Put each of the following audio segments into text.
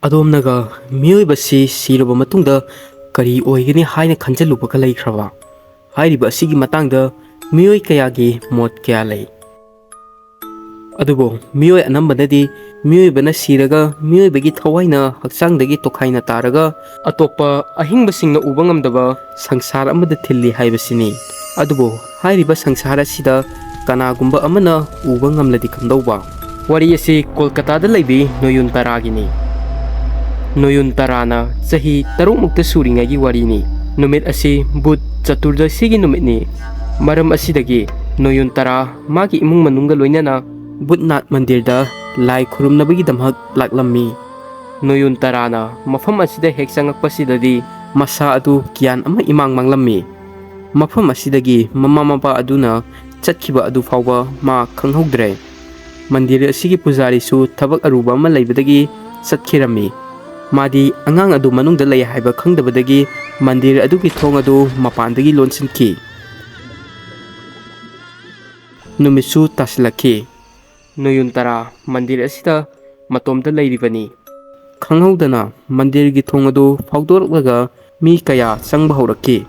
ꯑꯗꯣꯝꯅꯒ ꯃꯤꯑꯣꯏꯕꯁꯤ ꯁꯤꯔꯕ ꯃꯇꯨꯡꯗ ꯀꯔꯤ ꯑꯣꯏꯒꯅꯤ ꯍꯥꯏꯅ ꯈꯟꯖꯜꯂꯨꯕꯒ ꯂꯩꯈ꯭ꯔꯕ? ꯍꯥꯏꯔꯤꯕ ꯑꯁꯤꯒꯤ ꯃꯇꯥꯡꯗ ꯃꯤꯑꯣꯏ ꯀꯌꯥꯒꯤ ꯃꯣꯠ ꯀꯌꯥ ꯂꯩ꯫ ꯑꯗꯨꯕꯨ ꯃꯤꯑꯣꯏ ꯑꯅꯝꯕꯅꯗꯤ ꯃꯤꯑꯣꯏꯕꯅ ꯁꯤꯔꯒ ꯃꯤꯑꯣꯏꯕꯒꯤ ꯊꯋꯥꯏꯅ ꯍꯛꯆꯥꯡꯗꯒꯤ ꯇꯣꯈꯥꯏꯅ ꯇꯥꯔꯒ ꯑꯇꯣꯞꯄ ꯑꯍꯤꯡꯕꯁꯤꯡꯅ ꯎꯕ ꯉꯝꯗꯕ ꯁꯪꯁꯥꯔ ꯑꯃꯗ ꯊꯤꯜꯂꯤ ꯍꯥꯏꯕꯁꯤꯅꯤ꯫ ꯑꯗꯨꯕꯨ ꯍꯥꯏꯔꯤꯕ ꯁꯪꯁꯥꯔ ꯑꯁꯤꯗ ꯀꯅꯥꯒꯨꯝꯕ ꯑꯃꯅ ꯎꯕ ꯉꯝꯂꯗꯤ ꯀꯝꯗꯧꯕ? ꯋꯥꯔꯤ ꯑꯁꯤ ꯀꯣꯜꯀꯇꯥꯗ ꯂꯩꯕꯤ ꯅꯣꯌꯣꯟꯇꯥꯔꯥꯒꯤꯅꯤ꯫ ꯅꯣꯌꯣꯟꯇꯥꯔꯥꯅ ꯆꯍꯤ 6 ꯃꯨꯛꯇ ꯁꯨꯔꯤꯉꯩꯒꯤ ꯋꯥꯔꯤꯅꯤ꯫ ꯅꯨꯃꯤꯠ ꯑꯁꯤ ꯕꯨꯙ ꯆꯇꯨꯔꯗꯁꯤꯒꯤ ꯅꯨꯃꯤꯠꯅꯤ꯫ ꯃꯔꯝ ꯑꯁꯤꯗꯒꯤ ꯅꯣꯌꯣꯟꯇꯥꯔꯥ ꯃꯥꯒꯤ ꯏꯃꯨꯡ ꯃꯅꯨꯡꯒ ꯂꯣꯏꯅꯅ ꯕꯨꯙꯅꯥꯊ ꯃꯟꯗꯤꯔꯗ ꯂꯥꯏ ꯈꯨꯔꯨꯝꯅꯕꯒꯤꯗꯃꯛ ꯂꯥꯛꯂꯝꯃꯤ꯫ ꯅꯣꯌꯣꯟꯇꯥꯔꯥꯅ ꯃꯐꯝ ꯑꯁꯤꯗ ꯍꯦꯛ ꯆꯪꯉꯛꯄꯁꯤꯗꯗꯤ ꯃꯁꯥ ꯑꯗꯨ ꯒ꯭ꯌꯥꯟ ꯑꯃ ꯏꯃꯥꯡ ꯃꯥꯡꯂꯝꯃꯤ꯫ ꯃꯐꯝ ꯑꯁꯤꯗꯒꯤ ꯃꯃꯥ ꯃꯄꯥ ꯑꯗꯨꯅ ꯆꯠꯈꯤꯕ ꯑꯗꯨ ꯐꯥꯎꯕ ꯃꯥ ꯈꯪꯍꯧꯗ꯭ꯔꯦ꯫ ꯃꯟꯗꯤꯔ ꯑꯁꯤꯒꯤ ꯄꯨꯖꯥꯔꯤꯁꯨ ꯊꯕꯛ ꯑꯔꯨꯕ ꯑꯃ ꯂꯩꯕꯗꯒꯤ ꯆꯠꯈꯤꯔꯝꯃꯤ꯫ ꯃꯥꯗꯤ ꯑꯉꯥꯡ ꯑꯗꯨ ꯃꯅꯨꯡꯗ ꯂꯩ ꯍꯥꯏꯕ ꯈꯪꯗꯕꯗꯒꯤ ꯃꯟꯗꯤꯔ ꯑꯗꯨꯒꯤ ꯊꯣꯡ ꯑꯗꯨ ꯃꯄꯥꯟꯗꯒꯤ ꯂꯣꯟꯁꯤꯟꯈꯤ꯫ ꯅꯨꯃꯤꯠꯁꯨ ꯇꯥꯁꯤꯜꯂꯛꯈꯤ꯫ ꯅꯣꯌꯣꯟꯇꯥꯔꯥ ꯃꯟꯗꯤꯔ ꯑꯁꯤꯗ ꯃꯇꯣꯝꯇ ꯂꯩꯔꯤꯕꯅꯤ꯫ ꯈꯪꯍꯧꯗꯅ ꯃꯟꯗꯤꯔꯒꯤ ꯊꯣꯡ ꯑꯗꯨ ꯐꯥꯎꯗꯣꯔꯛꯂꯒ ꯃꯤ ꯀꯌꯥ ꯆꯪꯕ ꯍꯧꯔꯛꯈꯤ꯫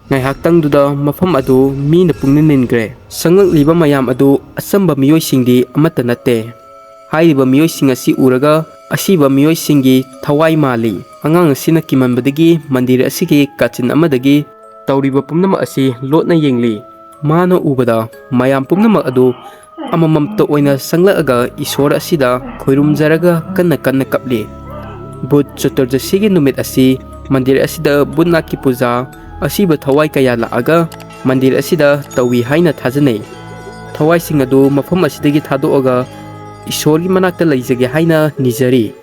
ꯉꯥꯏꯍꯥꯛꯇꯪꯗꯨꯗ ꯃꯐꯝ ꯑꯗꯨ ꯃꯤꯅ ꯄꯨꯡꯅꯤꯟ ꯅꯤꯟꯈ꯭ꯔꯦ꯫ ꯆꯪꯂꯛꯂꯤꯕ ꯃꯌꯥꯝ ꯑꯗꯨ ꯑꯆꯝꯕ ꯃꯤꯑꯣꯏꯁꯤꯡꯗꯤ ꯑꯃꯠꯇ ꯅꯠꯇꯦ꯫ ꯍꯥꯏꯔꯤꯕ ꯃꯤꯑꯣꯏꯁꯤꯡ ꯑꯁꯤ ꯎꯔꯒ ꯑꯁꯤꯕ ꯃꯤꯑꯣꯏꯁꯤꯡꯒꯤ ꯊꯋꯥꯏ ꯃꯥꯜꯂꯤ꯫ ꯑꯉꯥꯡ ꯑꯁꯤꯅ ꯀꯤꯃꯟꯕꯗꯒꯤ ꯃꯟꯗꯤꯔ ꯑꯁꯤꯒꯤ ꯀꯥꯆꯤꯟ ꯑꯃꯗꯒꯤ ꯇꯧꯔꯤꯕ ꯄꯨꯝꯅꯃꯛ ꯑꯁꯤ ꯂꯣꯠꯅ ꯌꯦꯡꯂꯤ꯫ ꯃꯥꯅ ꯎꯕꯗ ꯃꯌꯥꯝ ꯄꯨꯝꯅꯃꯛ ꯑꯗꯨ ꯑꯃꯃꯝꯇ ꯑꯣꯏꯅ ꯆꯪꯂꯛꯑꯒ ꯏꯁꯣꯔ ꯑꯁꯤꯗ ꯈꯣꯏꯔꯨꯝꯖꯔꯒ ꯀꯟꯅ ꯀꯟꯅ ꯀꯞꯂꯤ꯫ ꯕꯨꯙ ꯆꯇꯨꯔꯗꯁꯤꯒꯤ ꯅꯨꯃꯤꯠ ꯑꯁꯤ ꯃꯟꯗꯤꯔ ꯑꯁꯤꯗ ꯕꯨꯙꯅꯥꯊꯀꯤ ꯄꯨꯖꯥ ꯑꯁꯤꯕ ꯊꯋꯥꯏ ꯀꯌꯥ ꯂꯥꯛꯑꯒ ꯃꯟꯗꯤꯔ ꯑꯁꯤꯗ ꯇꯧꯏ ꯍꯥꯏꯅ ꯊꯥꯖꯅꯩ꯫ ꯊꯋꯥꯏꯁꯤꯡ ꯑꯗꯨ ꯃꯐꯝ ꯑꯁꯤꯗꯒꯤ ꯊꯥꯗꯣꯛꯑꯒ ꯏꯁꯣꯔꯒꯤ ꯃꯅꯥꯛꯇ ꯂꯩꯖꯒꯦ ꯍꯥꯏꯅ ꯅꯤꯖꯔꯤ꯫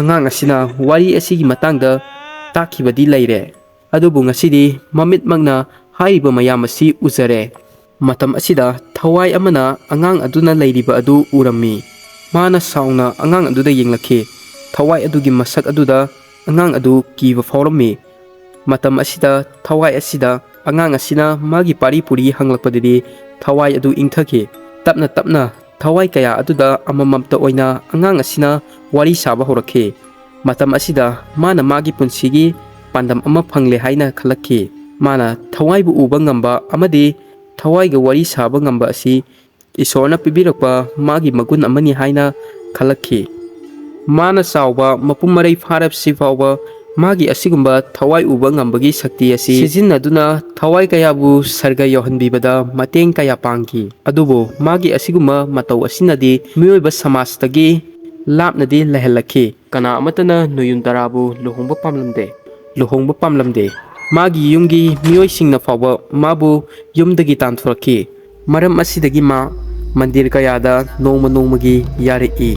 ꯑꯉꯥꯡ ꯑꯁꯤꯅ ꯋꯥꯔꯤ ꯑꯁꯤꯒꯤ ꯃꯇꯥꯡꯗ ꯇꯥꯈꯤꯕꯗꯤ ꯂꯩꯔꯦ꯫ ꯑꯗꯨꯕꯨ ꯉꯁꯤꯗꯤ ꯃꯃꯤꯠꯃꯛꯅ ꯍꯥꯏꯔꯤꯕ ꯃꯌꯥꯝ ꯑꯁꯤ ꯎꯖꯔꯦ꯫ ꯃꯇꯝ ꯑꯁꯤꯗ ꯊꯋꯥꯏ ꯑꯃꯅ ꯑꯉꯥꯡ ꯑꯗꯨꯅ ꯂꯩꯔꯤꯕ ꯑꯗꯨ ꯎꯔꯝꯃꯤ꯫ ꯃꯥꯅ ꯁꯥꯎꯅ ꯑꯉꯥꯡ ꯑꯗꯨꯗ ꯌꯦꯡꯂꯛꯈꯤ꯫ ꯊꯋꯥꯏ ꯑꯗꯨꯒꯤ ꯃꯁꯛ ꯑꯗꯨꯗ ꯑꯉꯥꯡ ꯑꯗꯨ ꯀꯤꯕ ꯐꯥꯎꯔꯝꯃꯤ꯫ ꯃꯇꯝ ꯑꯁꯤꯗ ꯊꯋꯥꯏ ꯑꯁꯤꯗ ꯑꯉꯥꯡ ꯑꯁꯤꯅ ꯃꯥꯒꯤ ꯄꯥꯔꯤ ꯄꯨꯔꯤ ꯍꯪꯂꯛꯄꯗꯗꯤ ꯊꯋꯥꯏ ꯑꯗꯨ ꯏꯪꯊꯈꯤ꯫ ꯇꯞꯅ ꯇꯞꯅ ꯊꯋꯥꯏ ꯀꯌꯥ ꯑꯗꯨꯗ ꯑꯃꯃꯝꯇ ꯑꯣꯏꯅ ꯑꯉꯥꯡ ꯑꯁꯤꯅ ꯋꯥꯔꯤ ꯁꯥꯕ ꯍꯧꯔꯛꯈꯤ꯫ ꯃꯇꯝ ꯑꯁꯤꯗ ꯃꯥꯅ ꯃꯥꯒꯤ ꯄꯨꯟꯁꯤꯒꯤ ꯄꯥꯟꯗꯝ ꯑꯃ ꯐꯪꯂꯦ ꯍꯥꯏꯅ ꯈꯜꯂꯛꯈꯤ꯫ ꯃꯥꯅ ꯊꯋꯥꯏꯕꯨ ꯎꯕ ꯉꯝꯕ ꯑꯃꯗꯤ ꯊꯋꯥꯏꯒ ꯋꯥꯔꯤ ꯁꯥꯕ ꯉꯝꯕ ꯑꯁꯤ ꯏꯁꯣꯔꯅ ꯄꯤꯕꯤꯔꯛꯄ ꯃꯥꯒꯤ ꯃꯒꯨꯟ ꯑꯃꯅꯤ ꯍꯥꯏꯅ ꯈꯜꯂꯛꯈꯤ꯫ ꯃꯥꯅ ꯆꯥꯎꯕ ꯃꯄꯨꯡ ꯃꯔꯩ ꯐꯥꯔꯕꯁꯤ ꯐꯥꯎꯕ ꯃꯥꯒꯤ ꯑꯁꯤꯒꯨꯝꯕ ꯊꯋꯥꯏ ꯎꯕ ꯉꯝꯕꯒꯤ ꯁꯛꯇꯤ ꯑꯁꯤ ꯁꯤꯖꯤꯟꯅꯗꯨꯅ ꯊꯋꯥꯏ ꯀꯌꯥꯕꯨ ꯁꯔꯒ ꯌꯧꯍꯟꯕꯤꯕꯗ ꯃꯇꯦꯡꯀꯌꯥ ꯄꯥꯡꯈꯤ꯫ ꯑꯗꯨꯕꯨ ꯃꯥꯒꯤ ꯑꯁꯤꯒꯨꯝꯕ ꯃꯇꯧ ꯑꯁꯤꯅꯗꯤ ꯃꯤꯑꯣꯏꯕ ꯁꯃꯥꯖꯇꯒꯤ ꯂꯥꯞꯅꯗꯤ ꯂꯩꯍꯜꯂꯛꯈꯤ꯫ ꯀꯅꯥ ꯑꯃꯠꯇꯅ ꯅꯣꯌꯣꯟꯇꯥꯔꯥꯕꯨ ꯂꯨꯍꯣꯡꯕ ꯄꯥꯝꯂꯝꯗꯦ꯫ ꯃꯥꯒꯤ ꯌꯨꯝꯒꯤ ꯃꯤꯑꯣꯏꯁꯤꯡꯅ ꯐꯥꯎꯕ ꯃꯥꯕꯨ ꯌꯨꯝꯗꯒꯤ ꯇꯥꯟꯊꯣꯔꯛꯈꯤ꯫ ꯃꯔꯝ ꯑꯁꯤꯗꯒꯤ ꯃꯥ ꯃꯟꯗꯤꯔ ꯀꯌꯥꯗ ꯅꯣꯡꯃ ꯅꯣꯡꯃꯒꯤ ꯌꯥꯔꯛꯏ꯫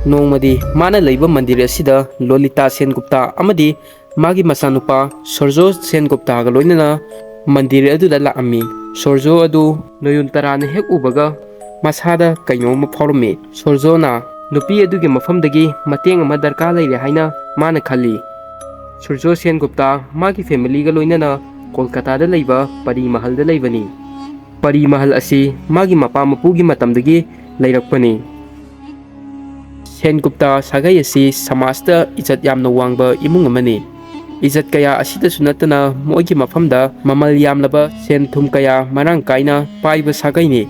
ꯅꯣꯡꯃꯗꯤ ꯃꯥꯅ ꯂꯩꯕ ꯃꯟꯗꯤꯔ ꯑꯁꯤꯗ ꯂꯣꯂꯤꯇꯥ ꯁꯦꯟꯒꯨꯞꯇꯥ ꯑꯃꯗꯤ ꯃꯥꯒꯤ ꯃꯆꯥꯅꯨꯄꯥ ꯁꯣꯔꯖꯣ ꯁꯦꯟꯒꯨꯞꯇꯥꯒ ꯂꯣꯏꯅꯅ ꯃꯟꯗꯤꯔ ꯑꯗꯨꯗ ꯂꯥꯛꯑꯝꯃꯤ꯫ ꯁꯣꯔꯖꯣ ꯑꯗꯨ ꯅꯣꯌꯣꯟꯇꯥꯔꯥꯅ ꯍꯦꯛ ꯎꯕꯒ ꯃꯁꯥꯗ ꯀꯩꯅꯣꯝꯃ ꯐꯥꯎꯔꯝꯃꯤ꯫ ꯁꯣꯔꯖꯣꯅ ꯅꯨꯄꯤ ꯑꯗꯨꯒꯤ ꯃꯐꯝꯗꯒꯤ ꯃꯇꯦꯡ ꯑꯃ ꯗꯔꯀꯥꯔ ꯂꯩꯔꯦ ꯍꯥꯏꯅ ꯃꯥꯅ ꯈꯜꯂꯤ꯫ ꯁꯣꯔꯖꯣ ꯁꯦꯟꯒꯨꯞꯇꯥ ꯃꯥꯒꯤ ꯐꯦꯃꯤꯂꯤꯒ ꯂꯣꯏꯅꯅ ꯀꯣꯜꯀꯇꯥꯗ ꯂꯩꯕ ꯄꯔꯤ ꯃꯍꯜꯗ ꯂꯩꯕꯅꯤ꯫ ꯄꯔꯤ ꯃꯍꯜ ꯑꯁꯤ ꯃꯥꯒꯤ ꯃꯄꯥ ꯃꯄꯨꯒꯤ ꯃꯇꯝꯗꯒꯤ ꯂꯩꯔꯛꯄꯅꯤ꯫ ꯁꯦꯟꯒꯨꯞꯇꯥ ꯁꯥꯒꯩ ꯑꯁꯤ ꯁꯃꯥꯖꯇ ꯏꯖꯠ ꯌꯥꯝꯅ ꯋꯥꯡꯕ ꯏꯃꯨꯡ ꯑꯃꯅꯤ꯫ ꯏꯖꯠ ꯀꯌꯥ ꯑꯁꯤꯗꯁꯨ ꯅꯠꯇꯅ ꯃꯣꯏꯒꯤ ꯃꯐꯝꯗ ꯃꯃꯜ ꯌꯥꯝꯂꯕ ꯁꯦꯟ ꯊꯨꯝ ꯀꯌꯥ ꯃꯔꯥꯡ ꯀꯥꯏꯅ ꯄꯥꯏꯕ ꯁꯥꯒꯩꯅꯤ꯫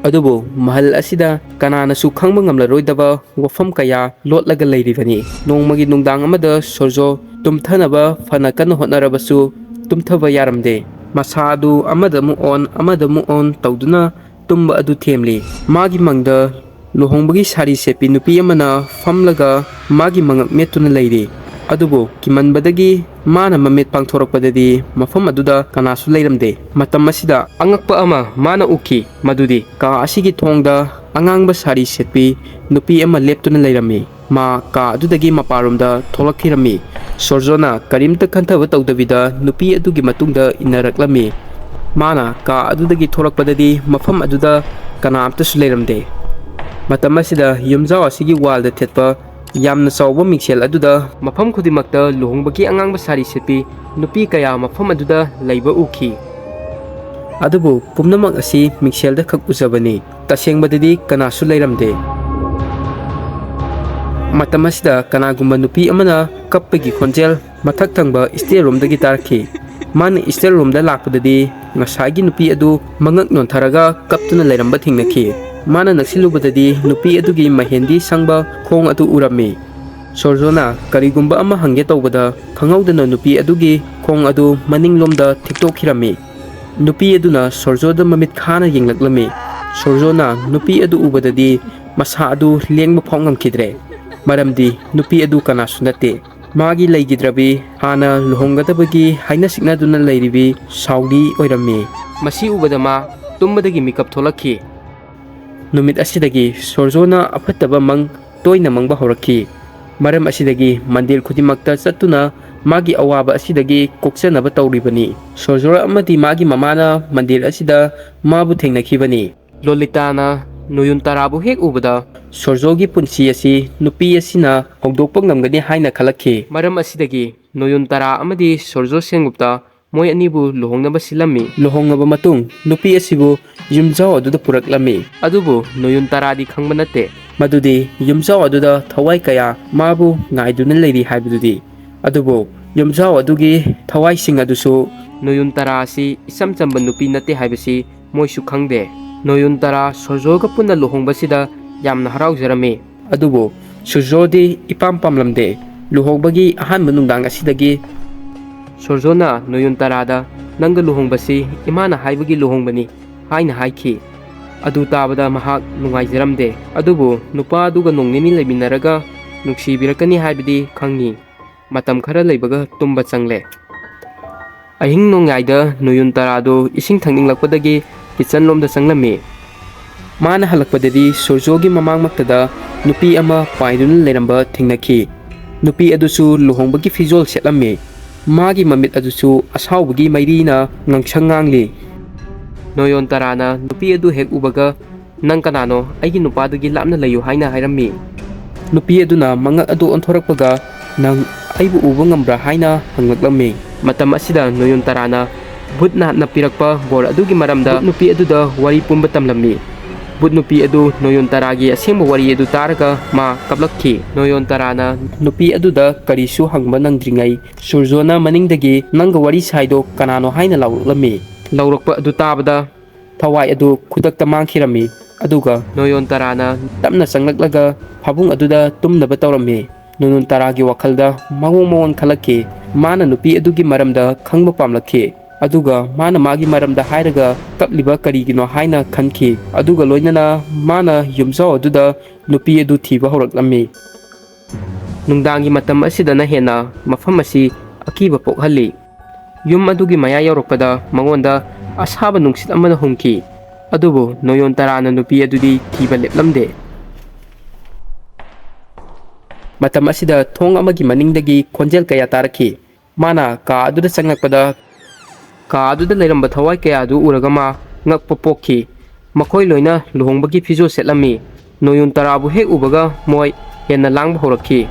ꯑꯗꯨꯕꯨ ꯃꯍꯜ ꯑꯁꯤꯗ ꯀꯅꯥꯅꯁꯨ ꯈꯪꯕ ꯉꯝꯂꯔꯣꯏꯗꯕ ꯋꯥꯐꯝ ꯀꯌꯥ ꯂꯣꯠꯂꯒ ꯂꯩꯔꯤꯕꯅꯤ꯫ ꯅꯣꯡꯃꯒꯤ ꯅꯨꯡꯗꯥꯡ ꯑꯃꯗ ꯁꯣꯔꯖꯣ ꯇꯨꯝꯊꯅꯕ ꯐꯅ ꯀꯟꯅ ꯍꯣꯠꯅꯔꯕꯁꯨ ꯇꯨꯝꯊꯕ ꯌꯥꯔꯝꯗꯦ꯫ ꯃꯁꯥ ꯑꯗꯨ ꯑꯃꯗ ꯑꯃꯨꯛ ꯑꯣꯟ ꯇꯧꯗꯨꯅ ꯇꯨꯝꯕ ꯑꯗꯨ ꯊꯦꯝꯂꯤ꯫ ꯃꯥꯒꯤ ꯃꯪꯗ ꯂꯨꯍꯣꯡꯕꯒꯤ ꯁꯥꯔꯤ ꯁꯦꯠꯄꯤ ꯅꯨꯄꯤ ꯑꯃꯅ ꯐꯝꯂꯒ ꯃꯥꯒꯤ ꯃꯉꯛ ꯃꯦꯠꯇꯨꯅ ꯂꯩꯔꯤ꯫ ꯑꯗꯨꯕꯨ ꯀꯤꯃꯟꯕꯗꯒꯤ ꯃꯥꯅ ꯃꯃꯤꯠ ꯄꯥꯡꯊꯣꯔꯛꯄꯗꯗꯤ ꯃꯐꯝ ꯑꯗꯨꯗ ꯀꯅꯥꯁꯨ ꯂꯩꯔꯝꯗꯦ꯫ ꯃꯇꯝ ꯑꯁꯤꯗ ꯑꯉꯛꯄ ꯑꯃ ꯃꯥꯅ ꯎꯈꯤ꯫ ꯃꯗꯨꯗꯤ ꯀꯥ ꯑꯁꯤꯒꯤ ꯊꯣꯡꯗ ꯑꯉꯥꯡꯕ ꯁꯥꯔꯤ ꯁꯦꯠꯄꯤ ꯅꯨꯄꯤ ꯑꯃ ꯂꯦꯞꯇꯨꯅ ꯂꯩꯔꯝꯃꯤ꯫ ꯃꯥ ꯀꯥ ꯑꯗꯨꯗꯒꯤ ꯃꯄꯥꯟꯔꯣꯝꯗ ꯊꯣꯛꯂꯛꯈꯤꯔꯝꯃꯤ꯫ ꯁꯣꯔꯖꯣꯅ ꯀꯔꯤꯝꯇ ꯈꯟꯊꯕ ꯇꯧꯗꯕꯤꯗ ꯅꯨꯄꯤ ꯑꯗꯨꯒꯤ ꯃꯇꯨꯡꯗ ꯏꯟꯅꯔꯛꯂꯝꯃꯤ꯫ ꯃꯥꯅ ꯀꯥ ꯑꯗꯨꯗꯒꯤ ꯊꯣꯛꯂꯛꯄꯗꯗꯤ ꯃꯐꯝ ꯑꯗꯨꯗ ꯀꯅꯥꯝꯇꯁꯨ ꯂꯩꯔꯝꯗꯦ꯫ ꯃꯇꯝ ꯑꯁꯤꯗ ꯌꯨꯝꯖꯥꯎ ꯑꯁꯤꯒꯤ ꯋꯥꯜꯗ ꯊꯦꯠꯄ ꯌꯥꯝꯅ ꯆꯥꯎꯕ ꯃꯤꯡꯁꯦꯜ ꯑꯗꯨꯗ ꯃꯐꯝ ꯈꯨꯗꯤꯡꯃꯛꯇ ꯂꯨꯍꯣꯡꯕꯒꯤ ꯑꯉꯥꯡꯕ ꯁꯥꯔꯤ ꯁꯦꯠꯄꯤ ꯅꯨꯄꯤ ꯀꯌꯥ ꯃꯐꯝ ꯑꯗꯨꯗ ꯂꯩꯕ ꯎꯈꯤ꯫ ꯑꯗꯨꯕꯨ ꯄꯨꯝꯅꯃꯛ ꯑꯁꯤ ꯃꯤꯡꯁꯦꯜꯗ ꯈꯛ ꯎꯖꯕꯅꯤ꯫ ꯇꯁꯦꯡꯕꯗꯗꯤ ꯀꯅꯥꯁꯨ ꯂꯩꯔꯝꯗꯦ꯫ Matam asida kanagumba nupi amana kappagi khonjel mathak thangba stair room dagi tarki. Man stair room da lakpadadi ngasagi nupi adu mangak nontharaga kaptuna lairamba thingnaki. Mana naksilubadadi nupi adugi mahendi sangba khong adu urami. Sorjona karigumba ama hangge tawbada khangawdana nupi adugi khong adu maninglomda thiktokhirami. Nupi aduna sorjoda mamit khana yenglaklami. Sorjona nupi adu ubadadi masa adu lengba phongamkhidre. Maramdi nupi adu kanasu nate. Magi laigidrabi hana luhongadabagi haina signaduna lairibi saudi oirami. Masi ubadama tumbadagi mikap tholakhi. Numit asidagi sorjona afataba mang toina mangba horaki. Maram asidagi mandir khudimakta chattuna magi awaba asidagi koksanaba tawribani. Sorjora amadi magi mamana mandir asida mabu thengnakhibani. Lolitana Noyontarabu hek ubada sorjogi punsi asi nupi asina hongdokpa ngamgani haina khalakhi. Maram asidagi Noyontara amadi sorjo sengupta moi anibu luhongnaba silami. Luhongnaba matung nupi asibu yumjao aduda puraklami. Adubu Noyontara di khangba nate. Madudi yumjao aduda thawai kaya mabu ngaiduna leiri haibududi. Adubu yumjao adugi thawai sing adusu Noyontara asi isam chamba nupi nate haibasi moisu khangde. Noyontara sorjoga punna luhongbasida yamna haraujarami. Adubu sorjodi ipam pamlamde. Luhongbagi ahanba nungdang asidagi sorjona Noyontarada nanga luhongbasi imana haibagi luhongbani haina haiki. Adu tabada mahak nungaijaramde. Adubu nupa aduga nongnini leiminaraga nungsibirakani haibadi khangni. Matam khara leibaga tumba changle. Ahing nongaida Noyontarado ising thangninglakpadagi kitchen lomda changlami. Mana halakpadadi sorjogi mamangmaktada nupi ama paiduna leiramba thingnakhi. Nupi adusu luhongbagi fizol setlami. Magi mamit adusu asawbagi mairina ngangsanngangli. Noyontarana nupi adu hek ubaga nang kanano aigi nupadagi lapna layu haina hairami. Nupi aduna mangak adu onthorakpaga nang aibu uba ngambra haina hanglaklami. Matam asida Noyontarana Bud na napirakpa bor adugi maramda nupi aduda wari pumba tamlami. Bud nupi adu Noyontaragi asengba wari adu taraga ma kablakhi. Noyontarana nupi aduda karisu hangba nangdringai sorjona maningdagi nanga wari saido kanano haina lawlami. Lawrakpa adu tabada thawai adu khudakta mangkhirami. Aduga Noyontarana tamna changlaklaga phabung aduda tumnaba tawrami. Noyontaragi wakhalda mawong khalakhi. Mana nupi adugi maramda khangba pamlakhi. Aduga mana magi maramda hairaga kapliba karigino haina khanki. Aduga loinana mana yumjao aduda nupi adu thiba horaklami. Nungdangi matam asidana hena mafam asi akiba pokhalli. Yum adugi maya yaurokpada mangonda asaba nungsit amana humki. Adubu Noyontarana nupi adudi thiba leplamde. Matam asida thong amagi maningdagi khonjel kaya tarakhi. Mana ka aduda changlakpada ka aduda leiramba thawai kaya adu uragama ngakpa pokhi. Makhoi loina luhongbagi fijo setlami. Noyontarabu hek ubaga moi henna langba horakhi.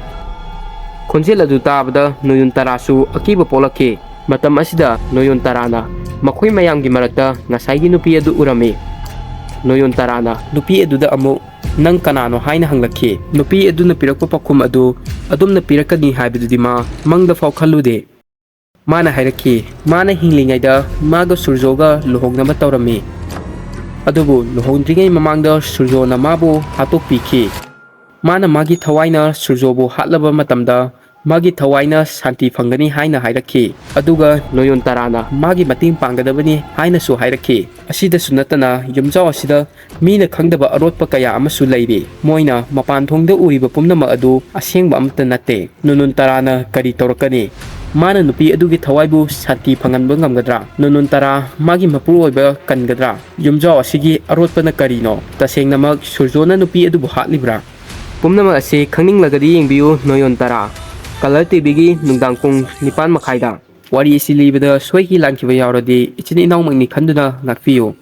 Khonjel adu tabada Noyontarasu akiba polakhi. Matam asida Noyontarana makhoi mayamgi marakta ngasaigi nupi adu urami. Noyontarana nupi aduda amu nang kanano haina hanglakhi. Nupi aduna pirakpa pakhum adu adumna pirakani haibidudi ma mangda faw khalude. Mana hairaki mana hinglingaida maga surjoga luhongnaba tawrami. Adubu luhongdringai mamangda surjona mabu hatokpikhi. Mana magi thawaina surjobu hatlaba matamda magi thawaina santi phangani haina hairakhi. Aduga Noyontarana magi mating panggadabani haina su hairakhi. Asida sunatana yumjao asida mina khangdaba arotpa kaya amasu leiri. Moina mapan thongda uriba pumnama adu asengba amta nate. Noyontarana kari tawrakani. Mana nupi adugi thawaibu santi phanganba ngamgadra. Noyontara magi mapuru oiba kangadra. Yumjao asigi arotpana karino. Tasengnamak surjona nupi adubu hatlibra. Pumnama ase khangninglagadi yengbiyu Noyontara. Color TV nungdang pung 9 makhaida. Wari isi libada soiki langkiba yauradi ichini inaw magni khanduna ngakpiyo.